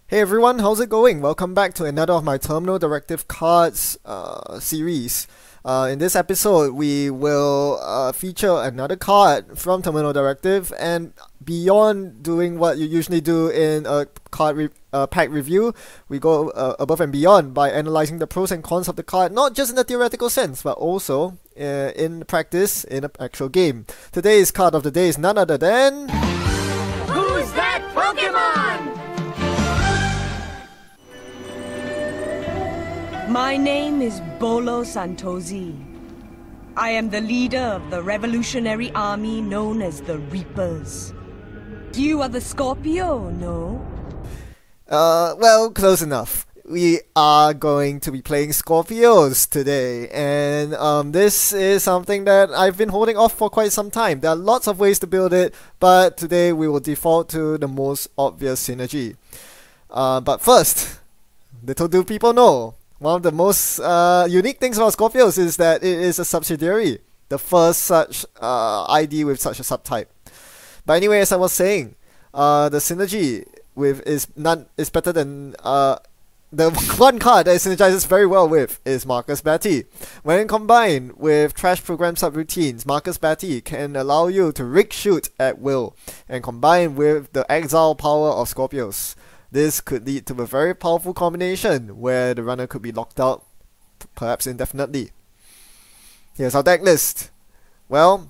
Hey everyone, how's it going? Welcome back to another of my Terminal Directive cards series. In this episode, we will feature another card from Terminal Directive, and beyond doing what you usually do in a pack review, we go above and beyond by analyzing the pros and cons of the card, not just in a theoretical sense, but also in practice in an actual game. Today's card of the day is none other than... Who's that Pokemon? My name is Bolo Santosi. I am the leader of the revolutionary army known as the Reapers. You are the Skorpio, no? Well, close enough. We are going to be playing Skorpios today, and this is something that I've been holding off for quite some time. There are lots of ways to build it, but today we will default to the most obvious synergy. But first, little do people know, one of the most unique things about Skorpios is that it is a subsidiary, the first such ID with such a subtype. But anyway, as I was saying, the synergy is better than the one card that it synergizes very well with is Marcus Batty. When combined with Trash Program subroutines, Marcus Batty can allow you to rig shoot at will, and combined with the exile power of Skorpios, this could lead to a very powerful combination where the runner could be locked out, perhaps indefinitely. Here's our deck list. Well,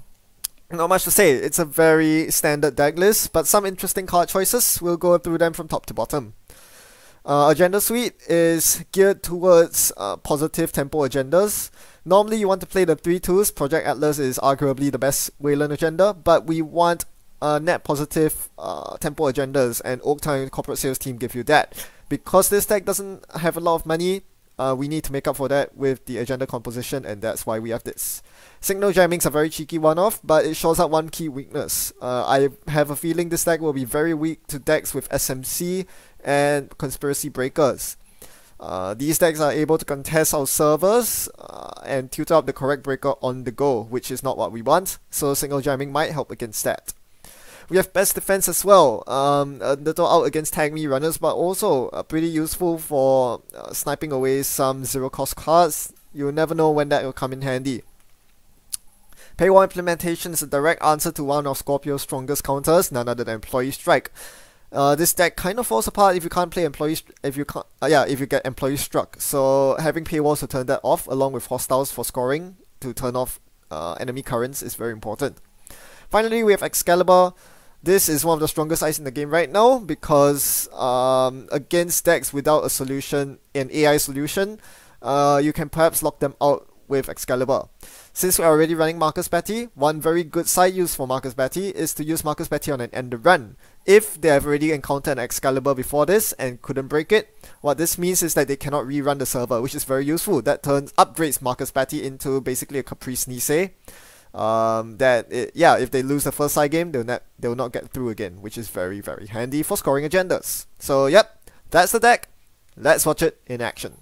not much to say. It's a very standard deck list, but some interesting card choices. We'll go through them from top to bottom. Agenda Suite is geared towards positive tempo agendas. Normally you want to play the 3-2s. Project Atlas is arguably the best Wayland agenda, but we want net positive tempo agendas, and Oak Town Corporate Sales Team give you that. Because this deck doesn't have a lot of money, we need to make up for that with the agenda composition, and that's why we have this. Signal Jamming's a very cheeky one-off, but it shows up one key weakness. I have a feeling this deck will be very weak to decks with SMC and Conspiracy Breakers. These decks are able to contest our servers and tutor up the correct breaker on the go, which is not what we want, so Signal Jamming might help against that. We have Best Defense as well, a little out against Tag Me runners, but also pretty useful for sniping away some zero-cost cards. You'll never know when that will come in handy. Paywall Implementation is a direct answer to one of Skorpio's strongest counters, none other than Employee Strike. This deck kind of falls apart if you can't play if you get Employee Struck. So having paywalls to turn that off, along with hostiles for scoring to turn off enemy currents, is very important. Finally, we have Excalibur. This is one of the strongest eyes in the game right now because against decks without a solution, an AI solution, you can perhaps lock them out with Excalibur. Since we're already running Marcus Batty, one very good side use for Marcus Batty is to use Marcus Batty on an end run. If they have already encountered an Excalibur before this and couldn't break it, what this means is that they cannot rerun the server, which is very useful. That upgrades Marcus Batty into basically a Caprice Nisei. If they lose the first side game, they'll not get through again, which is very, very handy for scoring agendas. So yep, that's the deck. Let's watch it in action.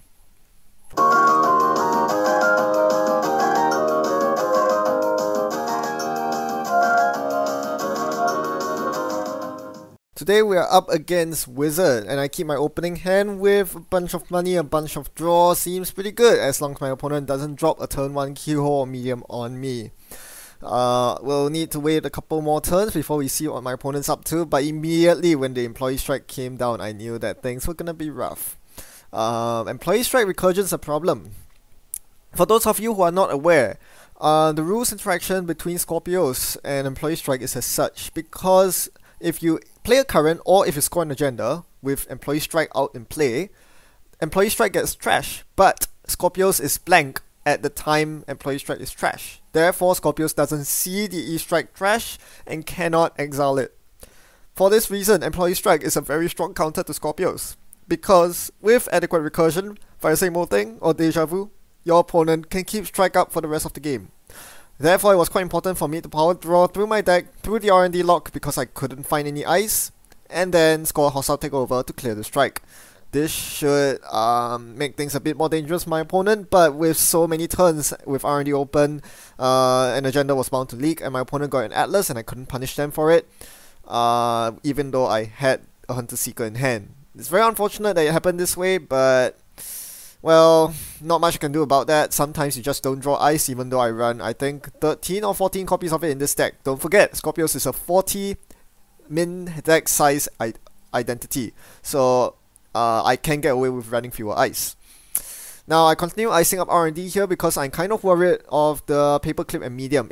Today we are up against Wizard, and I keep my opening hand with a bunch of money, a bunch of draw. Seems pretty good as long as my opponent doesn't drop a turn 1 keyhole or medium on me. We'll need to wait a couple more turns before we see what my opponent's up to, but immediately when the Employee Strike came down, I knew that things were gonna be rough. Employee Strike recursion is a problem. For those of you who are not aware, the rules interaction between Skorpios and Employee Strike is as such, because if you play a current or if you score an agenda with Employee Strike out in play, Employee Strike gets trash, but Skorpios is blank at the time Employee Strike is trash. Therefore, Skorpios doesn't see the E-Strike trash and cannot exile it. For this reason, Employee Strike is a very strong counter to Skorpios, because with adequate recursion, Fire Same Old Thing or Deja Vu, your opponent can keep Strike up for the rest of the game. Therefore, it was quite important for me to power draw through my deck through the R&D lock because I couldn't find any ice, and then score a hostile takeover to clear the strike. This should make things a bit more dangerous for my opponent, but with so many turns with R&D open, an agenda was bound to leak, and my opponent got an Atlas and I couldn't punish them for it, even though I had a Hunter Seeker in hand. It's very unfortunate that it happened this way, but well, not much I can do about that. Sometimes you just don't draw ice, even though I run, I think, 13 or 14 copies of it in this deck. Don't forget, Skorpios is a 40 min deck size identity, so I can get away with running fewer ice. Now, I continue icing up R&D here because I'm kind of worried of the paperclip and medium.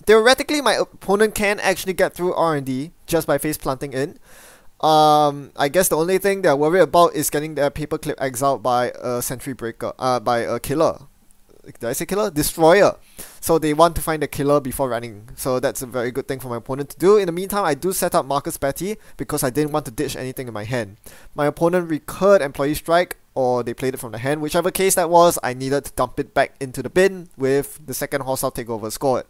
Theoretically, my opponent can actually get through R&D just by face planting in. I guess the only thing they're worried about is getting their paperclip exiled by a sentry breaker, by a killer. Did I say killer? Destroyer. So they want to find a killer before running. So that's a very good thing for my opponent to do. In the meantime, I do set up Marcus Betty because I didn't want to ditch anything in my hand. My opponent recurred Employee Strike, or they played it from the hand. Whichever case that was, I needed to dump it back into the bin with the second hostile takeover scored.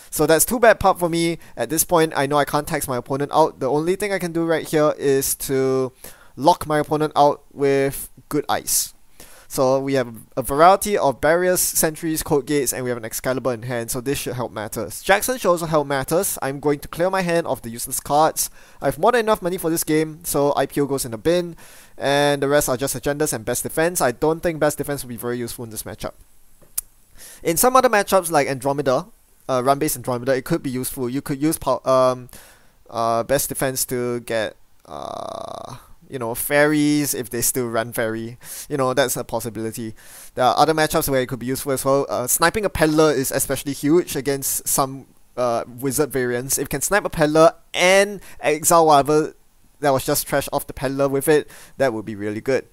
So that's 2 bad pop for me. At this point, I know I can't tax my opponent out. The only thing I can do right here is to lock my opponent out with good ice. So we have a variety of barriers, sentries, code gates, and we have an Excalibur in hand, so this should help matters. Jackson should also help matters. I'm going to clear my hand of the useless cards. I have more than enough money for this game, so IPO goes in the bin, and the rest are just agendas and best defense. I don't think best defense will be very useful in this matchup. In some other matchups like Andromeda, run-based Andromeda, it could be useful. You could use best defense to get you know, fairies if they still run fairy. You know, that's a possibility. There are other matchups where it could be useful as well. Sniping a peddler is especially huge against some wizard variants. If you can snipe a peddler and exile whatever that was just trash off the peddler with it, that would be really good.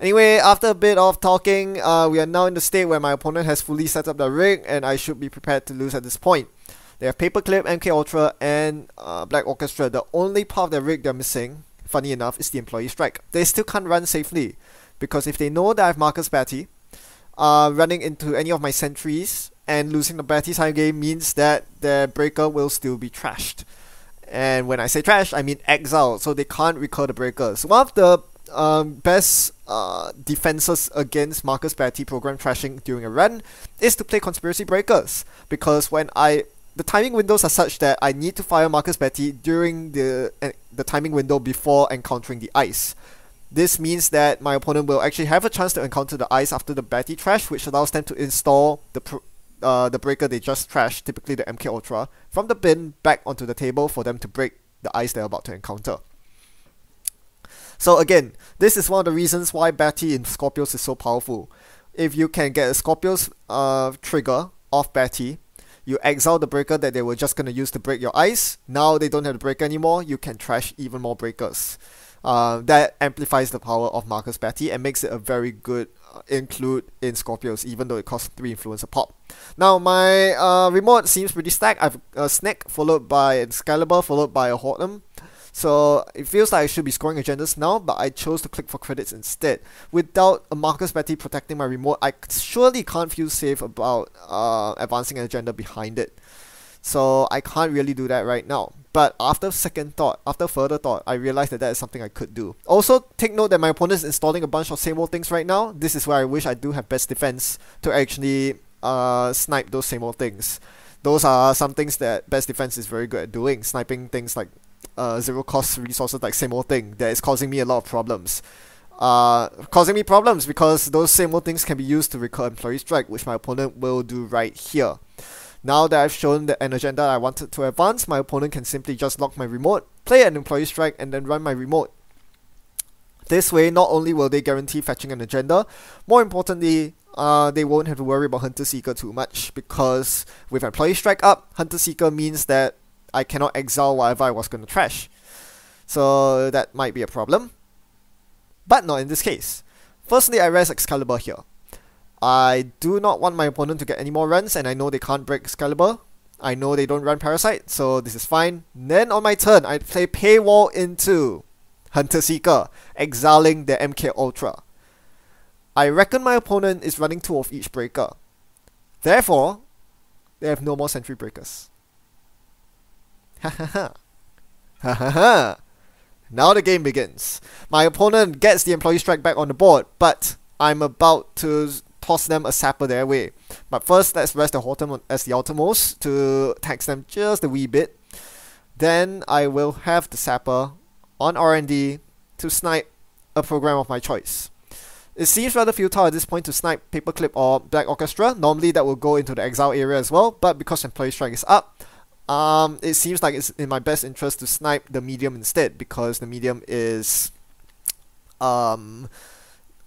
Anyway, after a bit of talking, we are now in the state where my opponent has fully set up the rig, and I should be prepared to lose at this point. They have Paperclip, MK Ultra, and Black Orchestra. The only part of the rig they're missing, funny enough, is the Employee Strike. They still can't run safely, because if they know that I have Marcus Batty, running into any of my sentries and losing the Batty time game means that their breaker will still be trashed. And when I say trash, I mean exiled, so they can't recur the breakers. One of the best defenses against Marcus Batty program trashing during a run is to play Conspiracy Breakers, because when the timing windows are such that I need to fire Marcus Batty during the timing window before encountering the ice. This means that my opponent will actually have a chance to encounter the ice after the Batty trash, which allows them to install the breaker they just trashed, typically the MK Ultra, from the bin back onto the table for them to break the ice they're about to encounter. So again, this is one of the reasons why Batty in Skorpios is so powerful. If you can get a Skorpios trigger off Batty, you exile the breaker that they were just going to use to break your ice. Now they don't have the breaker anymore, you can trash even more breakers. That amplifies the power of Marcus Batty and makes it a very good include in Skorpios, even though it costs 3 influence a pop. Now my remote seems pretty stacked. I have a Snake followed by an Excalibur followed by a Horton. So it feels like I should be scoring agendas now, but I chose to click for credits instead. Without a Marcus Batty protecting my remote, I surely can't feel safe about advancing an agenda behind it. So I can't really do that right now. But after further thought, I realized that is something I could do. Also, take note that my opponent is installing a bunch of same old things right now. This is where I wish I do have best defense to actually snipe those same old things. Those are some things that best defense is very good at doing. Sniping things like zero cost resources like same old thing that is causing me a lot of problems. Because those same old things can be used to recur Employee Strike, which my opponent will do right here. Now that I've shown an agenda I wanted to advance, my opponent can simply just lock my remote, play an Employee Strike, and then run my remote. This way, not only will they guarantee fetching an agenda, more importantly, they won't have to worry about Hunter Seeker too much, because with Employee Strike up, Hunter Seeker means that I cannot exile whatever I was going to trash. So that might be a problem. But not in this case. Firstly, I res Excalibur here. I do not want my opponent to get any more runs, and I know they can't break Excalibur. I know they don't run Parasite, so this is fine. Then on my turn, I play Paywall into Hunter Seeker, exiling the MK Ultra. I reckon my opponent is running 2 of each breaker. Therefore, they have no more sentry breakers. Ha ha ha. Ha ha ha. Now the game begins. My opponent gets the Employee Strike back on the board, but I'm about to toss them a sapper their way. But first, let's rest the Horton as the outermost to tax them just a wee bit. Then I will have the sapper on R&D to snipe a program of my choice. It seems rather futile at this point to snipe Paperclip or Black Orchestra. Normally that will go into the exile area as well, but because Employee Strike is up, it seems like it's in my best interest to snipe the medium instead, because the medium is the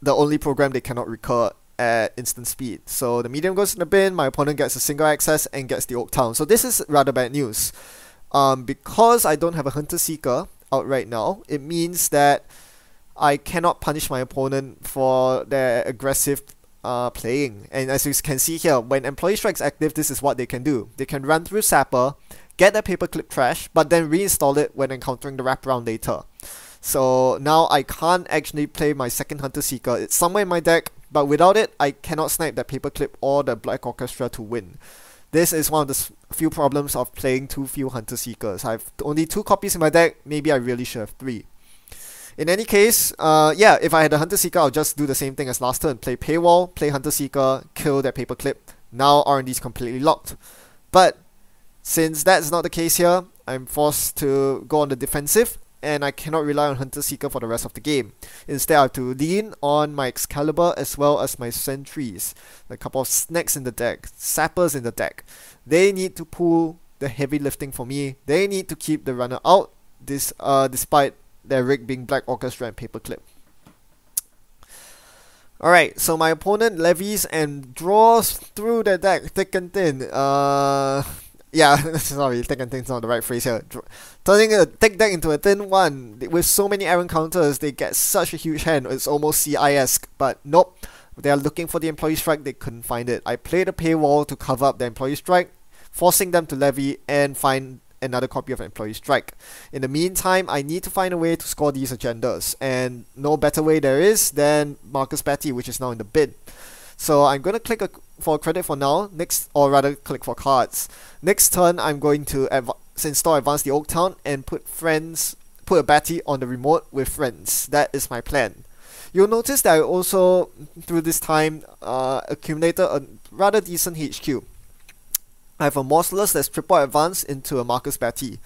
only program they cannot recur at instant speed. So the medium goes in the bin, my opponent gets a single access and gets the Oak Town. So this is rather bad news. Because I don't have a Hunter Seeker out right now, it means that I cannot punish my opponent for their aggressive playing. And as you can see here, when Employee Strike's active, this is what they can do. They can run through Sapper, get their Paperclip trash, but then reinstall it when encountering the wraparound later. So now I can't actually play my second Hunter Seeker. It's somewhere in my deck, but without it, I cannot snipe that Paperclip or the Black Orchestra to win. This is one of the few problems of playing too few Hunter Seekers. I have only 2 copies in my deck, maybe I really should have 3. In any case, yeah, if I had a Hunter Seeker, I'll just do the same thing as last turn. Play Paywall, play Hunter Seeker, kill that Paperclip. Now R&D is completely locked. But since that's not the case here, I'm forced to go on the defensive, and I cannot rely on Hunter Seeker for the rest of the game. Instead, I have to lean on my Excalibur as well as my Sentries. A couple of Snacks in the deck, Sappers in the deck. They need to pull the heavy lifting for me. They need to keep the runner out, despite their rig being Black Orchestra and Paperclip. Alright, so my opponent levies and draws through the deck thick and thin. Yeah, sorry, thick and thin is not the right phrase here. Turning a thick deck into a thin one. With so many errant counters, they get such a huge hand. It's almost CI-esque, but nope. They are looking for the Employee Strike, they couldn't find it. I played a Paywall to cover up the Employee Strike, forcing them to levy and find another copy of Employee Strike. In the meantime, I need to find a way to score these agendas, and no better way there is than Marcus Batty, which is now in the bin. So I'm going to click for credit for now, or rather click for cards. Next turn, I'm going to install Advance the Oak Town and put a Batty on the remote with friends. That is my plan. You'll notice that I also, through this time, accumulated a rather decent HQ. I have a Morceless that's triple advance into a Marcus Batty.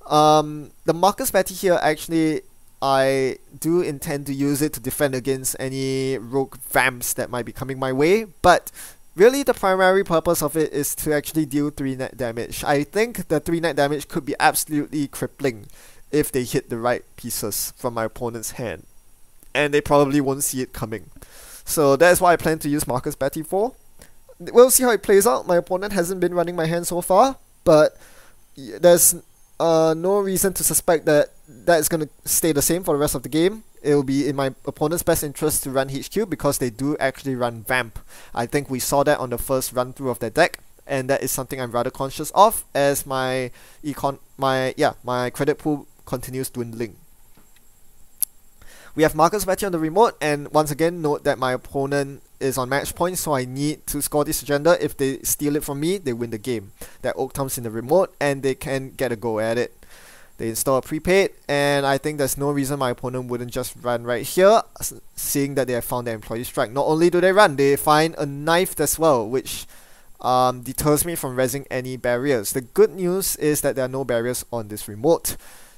The Marcus Batty here, actually, I do intend to use it to defend against any rogue vamps that might be coming my way, but really the primary purpose of it is to actually deal 3 net damage. I think the 3 net damage could be absolutely crippling if they hit the right pieces from my opponent's hand, and they probably won't see it coming. So that's what I plan to use Marcus Batty for. We'll see how it plays out. My opponent hasn't been running my hand so far, but there's no reason to suspect that that's going to stay the same for the rest of the game. It will be in my opponent's best interest to run HQ because they do actually run Vamp. I think we saw that on the first run through of their deck, and that is something I'm rather conscious of as my credit pool continues dwindling. We have Marcus Batty on the remote, and once again note that my opponent is on match point, so I need to score this agenda. If they steal it from me, they win the game. That Oak Town's in the remote, and they can get a go at it. They install a prepaid, and I think there's no reason my opponent wouldn't just run right here, seeing that they have found their Employee Strike. Not only do they run, they find a knife as well, which deters me from rezzing any barriers. The good news is that there are no barriers on this remote.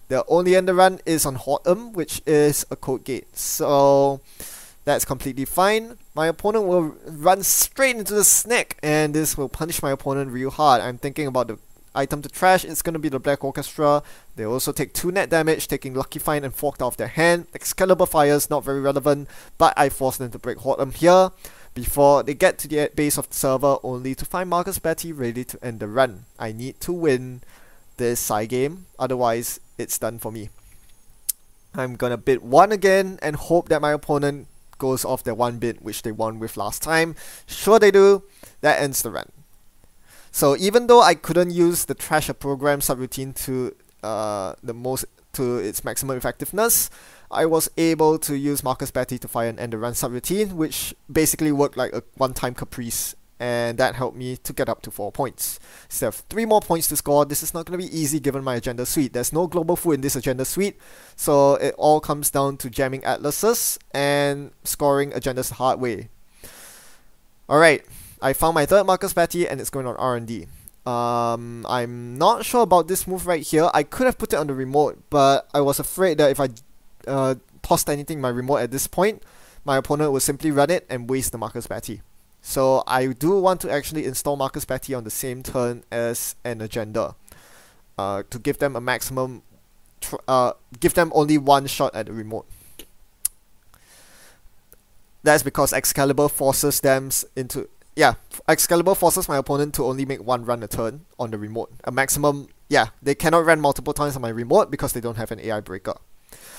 The only end run is on Hortum, which is a code gate. So that's completely fine. My opponent will run straight into the snack, and this will punish my opponent real hard. I'm thinking about the item to trash. It's going to be the Black Orchestra. They also take 2 net damage, taking Lucky Find and Forked out of their hand. Excalibur Fires, not very relevant, but I forced them to break Hortum here before they get to the base of the server, only to find Marcus Batty ready to end the run. I need to win this side game, otherwise it's done for me. I'm gonna bid 1 again and hope that my opponent goes off their 1 bid, which they won with last time. Sure they do. That ends the run. So even though I couldn't use the Trash a Program subroutine to its maximum effectiveness, I was able to use Marcus Batty to fire an end the run subroutine, which basically worked like a one-time caprice, and that helped me to get up to 4 points. Instead of 3 more points to score, this is not going to be easy given my agenda suite. There's no global food in this agenda suite, so it all comes down to jamming atlases and scoring agendas the hard way. Alright, I found my 3rd Marcus Batty, and it's going on R&D. I'm not sure about this move right here. I could have put it on the remote, but I was afraid that if I tossed anything in my remote at this point, my opponent will simply run it and waste the Marcus Batty. So I do want to actually install Marcus Batty on the same turn as an agenda, to give them a maximum, give them only one shot at the remote. That's because Excalibur forces them into, Excalibur forces my opponent to only make one run a turn on the remote. A maximum, they cannot run multiple times on my remote because they don't have an AI breaker.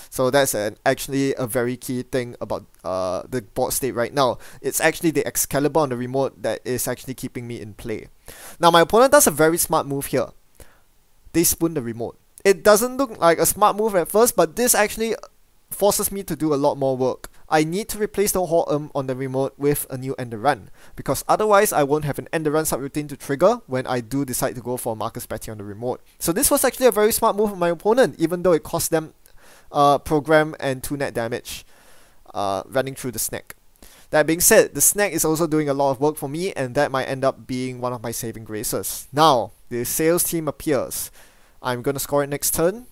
So that's actually a very key thing about the board state right now. It's actually the Excalibur on the remote that is actually keeping me in play. Now my opponent does a very smart move here. They spoon the remote. It doesn't look like a smart move at first, but this actually forces me to do a lot more work. I need to replace the Hor on the remote with a new end run, because otherwise I won't have an end run subroutine to trigger when I do decide to go for Marcus Batty on the remote. So this was actually a very smart move from my opponent, even though it cost them program and 2 net damage running through the snack. That being said, the snack is also doing a lot of work for me, and that might end up being one of my saving graces. Now, the sales team appears. I'm gonna score it next turn,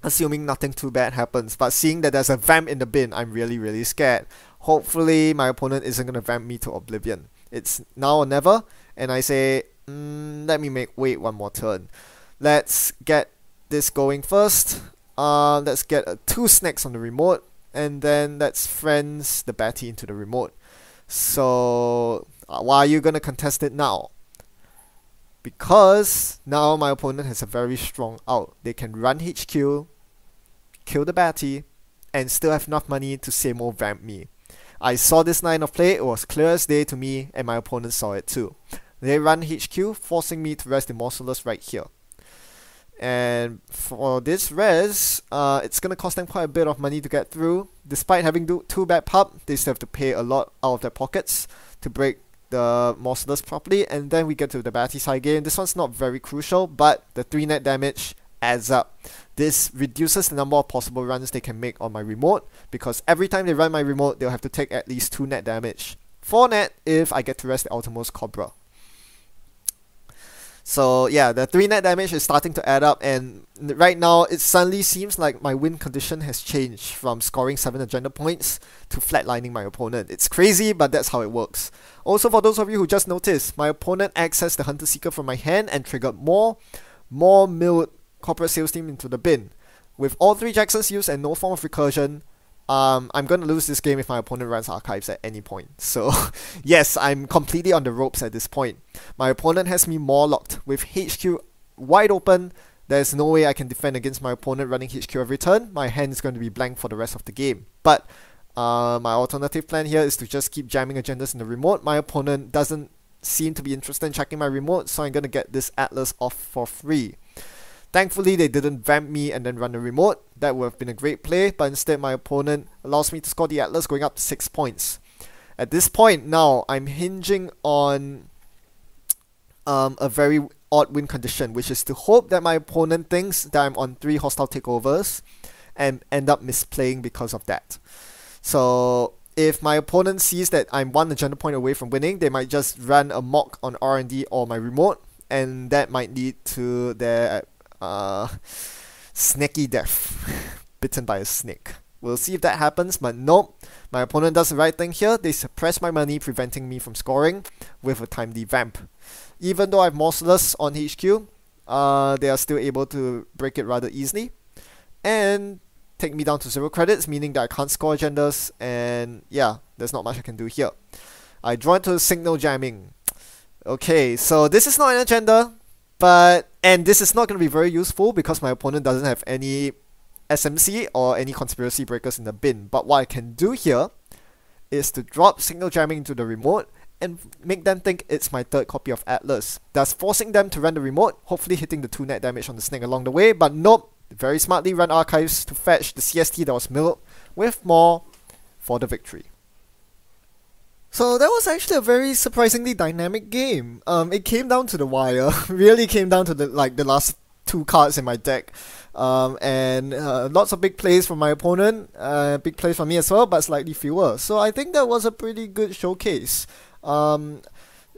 assuming nothing too bad happens, but seeing that there's a vamp in the bin, I'm really scared. Hopefully my opponent isn't gonna vamp me to oblivion. It's now or never, and I say, let me wait one more turn. Let's get this going first. Let's get 2 snacks on the remote, and then let's friends the Batty into the remote. So why are you gonna contest it now? Because now my opponent has a very strong out. They can run HQ, kill the Batty, and still have enough money to same old vamp me. I saw this line of play, it was clear as day to me, and my opponent saw it too. They run HQ, forcing me to res the Morcelus right here. And for this res, it's gonna cost them quite a bit of money to get through. Despite having 2 bad pub, they still have to pay a lot out of their pockets to break the Morcelus properly, and then we get to the Batty side game. This one's not very crucial, but the 3 net damage adds up. This reduces the number of possible runs they can make on my remote, because every time they run my remote, they'll have to take at least 2 net damage. 4 net if I get to rest the outermost Cobra. So yeah, the 3 net damage is starting to add up, and right now it suddenly seems like my win condition has changed from scoring 7 agenda points to flatlining my opponent. It's crazy, but that's how it works. Also, for those of you who just noticed, my opponent accessed the Hunter Seeker from my hand and triggered more milled corporate sales team into the bin. With all 3 Jacksons used and no form of recursion, I'm gonna lose this game if my opponent runs archives at any point. So yes, I'm completely on the ropes at this point. My opponent has me more locked. With HQ wide open, there's no way I can defend against my opponent running HQ every turn. My hand is going to be blank for the rest of the game. But my alternative plan here is to just keep jamming agendas in the remote. My opponent doesn't seem to be interested in checking my remote, so I'm gonna get this Atlas off for free. Thankfully, they didn't vamp me and then run the remote. That would have been a great play, but instead my opponent allows me to score the Atlas, going up to 6 points. At this point now, I'm hinging on a very odd win condition, which is to hope that my opponent thinks that I'm on 3 hostile takeovers and end up misplaying because of that. So if my opponent sees that I'm 1 agenda point away from winning, they might just run a mock on R&D or my remote, and that might lead to their snaky death. Bitten by a snake. We'll see if that happens, but nope. My opponent does the right thing here. They suppress my money, preventing me from scoring with a timely vamp. Even though I have Morcelus on HQ, they are still able to break it rather easily and take me down to 0 credits, meaning that I can't score agendas, and yeah, there's not much I can do here. I draw into signal jamming. Okay, so this is not an agenda, and this is not going to be very useful because my opponent doesn't have any SMC or any conspiracy breakers in the bin. But what I can do here is to drop signal jamming into the remote and make them think it's my 3rd copy of Atlas, thus forcing them to run the remote, hopefully hitting the 2 net damage on the snake along the way. But nope, very smartly run archives to fetch the CST that was milled with more for the victory. So that was actually a very surprisingly dynamic game. It came down to the wire. Really came down to the last 2 cards in my deck. And lots of big plays from my opponent, big plays from me as well, but slightly fewer. So I think that was a pretty good showcase.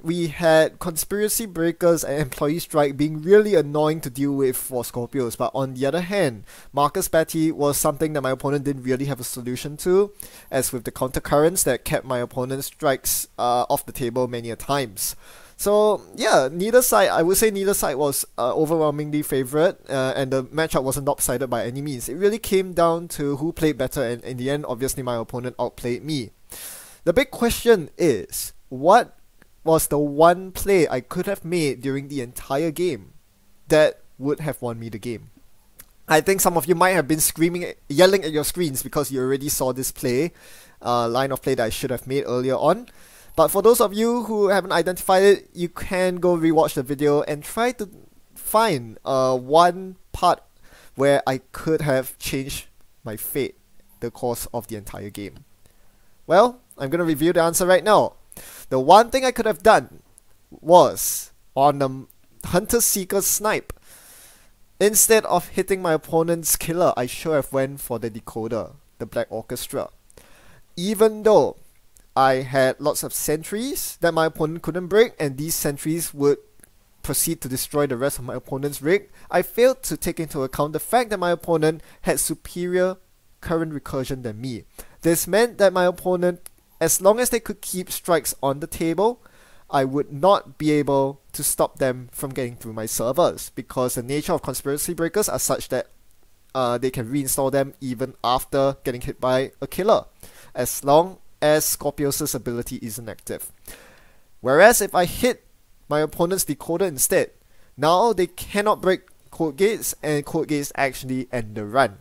we had Conspiracy Breakers and Employee Strike being really annoying to deal with for Skorpios, but on the other hand, Marcus Batty was something that my opponent didn't really have a solution to, as with the countercurrents that kept my opponent's strikes off the table many a times. So yeah, I would say neither side was overwhelmingly favourite, and the matchup wasn't lopsided by any means. It really came down to who played better, and in the end, obviously my opponent outplayed me. The big question is, what was the one play I could have made during the entire game that would have won me the game? I think some of you might have been yelling at your screens because you already saw this play, line of play that I should have made earlier on. But for those of you who haven't identified it, you can go rewatch the video and try to find one part where I could have changed my fate, the course of the entire game. Well, I'm going to reveal the answer right now. The one thing I could have done was on the Hunter-Seeker snipe. Instead of hitting my opponent's killer, I should have went for the decoder, the Black Orchestra. Even though I had lots of sentries that my opponent couldn't break, and these sentries would proceed to destroy the rest of my opponent's rig, I failed to take into account the fact that my opponent had superior current recursion than me. This meant that my opponent, as long as they could keep strikes on the table, I would not be able to stop them from getting through my servers, because the nature of Conspiracy Breakers are such that they can reinstall them even after getting hit by a killer, as long as Skorpios' ability isn't active. Whereas if I hit my opponent's decoder instead, now they cannot break code gates, and code gates actually end the run.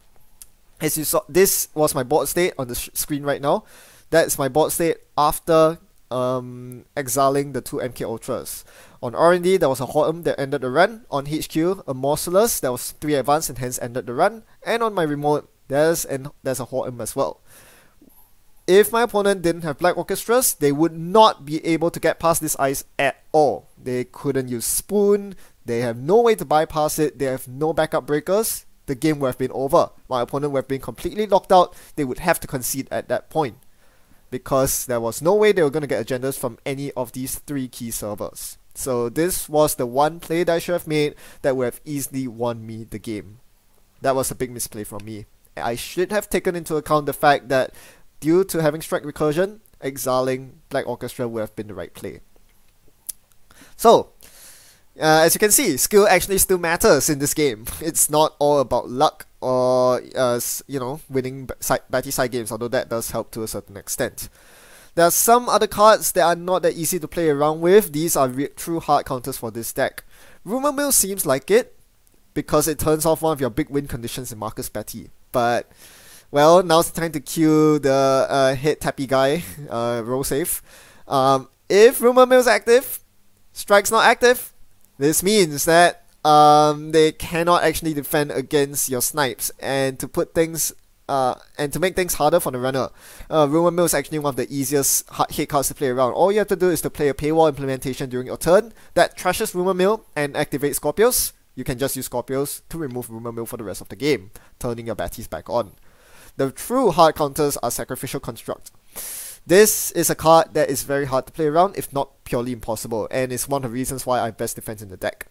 As you saw, this was my board state on the screen right now. That's my board state after exiling the two MK Ultras. On R&D, there was a Hortum that ended the run. On HQ, a Morcelus that was 3 advanced and hence ended the run. And on my remote, there's a Hortum as well. If my opponent didn't have Black Orchestras, they would not be able to get past this ice at all. They couldn't use Spoon, they have no way to bypass it, they have no backup breakers. The game would have been over. My opponent would have been completely locked out. They would have to concede at that point, because there was no way they were going to get agendas from any of these 3 key servers. So this was the one play that I should have made that would have easily won me the game. That was a big misplay from me. I should have taken into account the fact that due to having strike recursion, exiling Black Orchestra would have been the right play. So, as you can see, skill actually still matters in this game. It's not all about luck or, winning Batty side games, although that does help to a certain extent. There are some other cards that are not that easy to play around with. These are true hard counters for this deck. Rumor Mill seems like it, because it turns off one of your big win conditions in Marcus Batty. But, well, now's the time to cue the hit tappy guy, roll safe. If Rumor Mill is active, Strike's not active, this means that they cannot actually defend against your snipes, and to put things and to make things harder for the runner, Rumor Mill is actually one of the easiest hit cards to play around. All you have to do is to play a paywall implementation during your turn that trashes Rumor Mill and activates Skorpios. You can just use Skorpios to remove Rumor Mill for the rest of the game, turning your Batties back on. The true hard counters are Sacrificial Construct. This is a card that is very hard to play around, if not purely impossible, and is one of the reasons why I have best defense in the deck.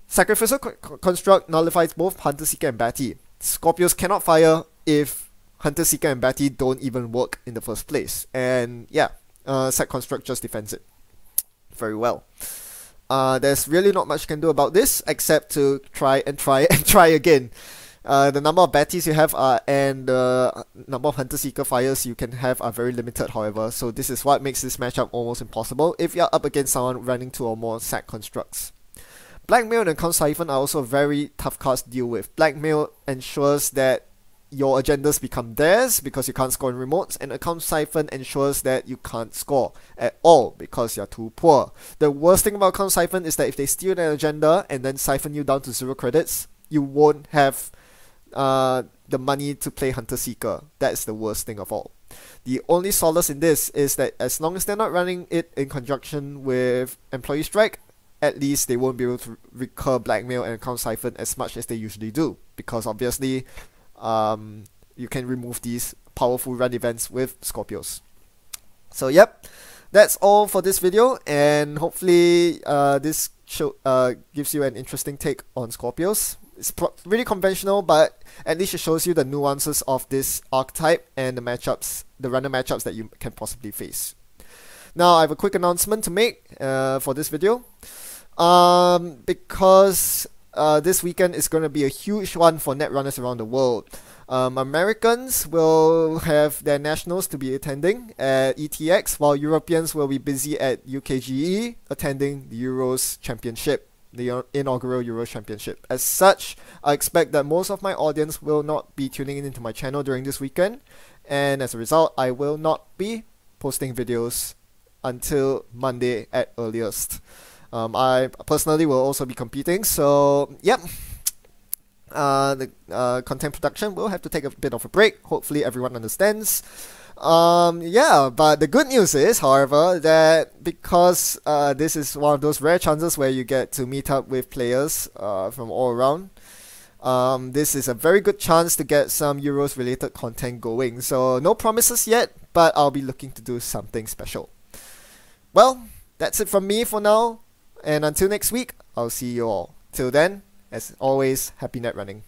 Sacrificial Construct nullifies both Hunter Seeker and Batty. Skorpios cannot fire if Hunter Seeker and Batty don't even work in the first place, and yeah, Sac Construct just defends it very well. There's really not much you can do about this except to try and try and try again. The number of Batties you have and the number of Hunter Seeker fires you can have are very limited, however, so this is what makes this matchup almost impossible if you're up against someone running 2 or more Sac Constructs. Blackmail and Account Siphon are also very tough cards to deal with. Blackmail ensures that your agendas become theirs because you can't score in remotes, and Account Siphon ensures that you can't score at all because you're too poor. The worst thing about Account Siphon is that if they steal an agenda and then siphon you down to 0 credits, you won't have the money to play Hunter Seeker. That's the worst thing of all. The only solace in this is that as long as they're not running it in conjunction with Employee Strike, at least they won't be able to recur Blackmail and Account Siphon as much as they usually do, because obviously you can remove these powerful run events with Skorpios. So yep, that's all for this video, and hopefully this gives you an interesting take on Skorpios. It's really conventional, but at least it shows you the nuances of this archetype and the matchups, the random matchups that you can possibly face. Now I have a quick announcement to make for this video. Because this weekend is going to be a huge one for netrunners around the world. Americans will have their nationals to be attending at ETX, while Europeans will be busy at UKGE attending the Euros Championship, the inaugural Euros Championship. As such, I expect that most of my audience will not be tuning in into my channel during this weekend, and as a result, I will not be posting videos until Monday at earliest. I personally will also be competing, so yep. The content production will have to take a bit of a break. Hopefully everyone understands. Yeah, but the good news is, however, that because this is one of those rare chances where you get to meet up with players from all around, this is a very good chance to get some Euros related content going. So no promises yet, but I'll be looking to do something special. Well, that's it from me for now. And until next week, I'll see you all. Till then, as always, happy net running.